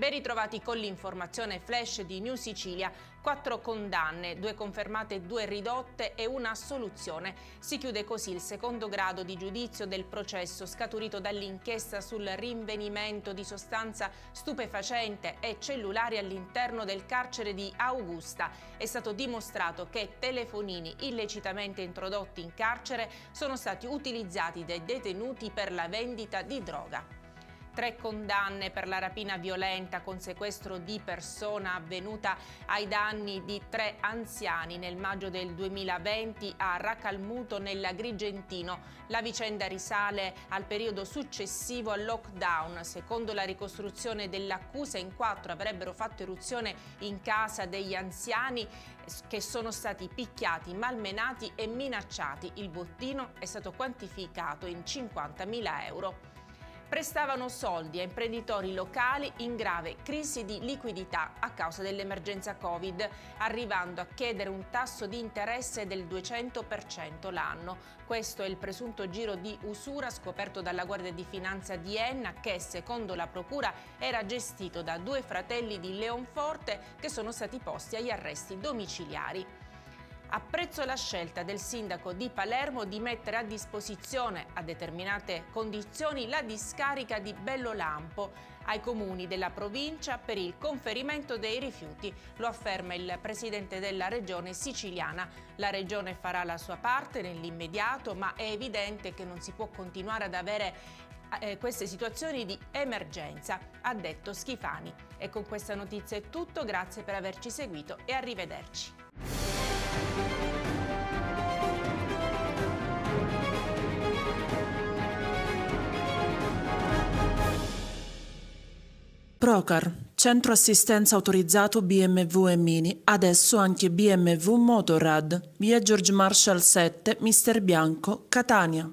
Ben ritrovati con l'informazione flash di New Sicilia. 4 condanne, 2 confermate, 2 ridotte e una assoluzione. Si chiude così il secondo grado di giudizio del processo scaturito dall'inchiesta sul rinvenimento di sostanza stupefacente e cellulari all'interno del carcere di Augusta. È stato dimostrato che telefonini illecitamente introdotti in carcere sono stati utilizzati dai detenuti per la vendita di droga. 3 condanne per la rapina violenta con sequestro di persona avvenuta ai danni di 3 anziani nel maggio del 2020 a Racalmuto nell'Agrigentino. La vicenda risale al periodo successivo al lockdown. Secondo la ricostruzione dell'accusa, in 4 avrebbero fatto irruzione in casa degli anziani che sono stati picchiati, malmenati e minacciati. Il bottino è stato quantificato in 50.000 euro. Prestavano soldi a imprenditori locali in grave crisi di liquidità a causa dell'emergenza Covid, arrivando a chiedere un tasso di interesse del 200% l'anno. Questo è il presunto giro di usura scoperto dalla Guardia di Finanza di Enna, che secondo la Procura era gestito da 2 fratelli di Leonforte che sono stati posti agli arresti domiciliari. Apprezzo la scelta del sindaco di Palermo di mettere a disposizione, a determinate condizioni, la discarica di Bellolampo ai comuni della provincia per il conferimento dei rifiuti, lo afferma il presidente della regione siciliana. La regione farà la sua parte nell'immediato, ma è evidente che non si può continuare ad avere queste situazioni di emergenza, ha detto Schifani. E con questa notizia è tutto, grazie per averci seguito e arrivederci. Procar, centro assistenza autorizzato BMW e Mini, adesso anche BMW Motorrad, via George Marshall 7, Mister Bianco, Catania.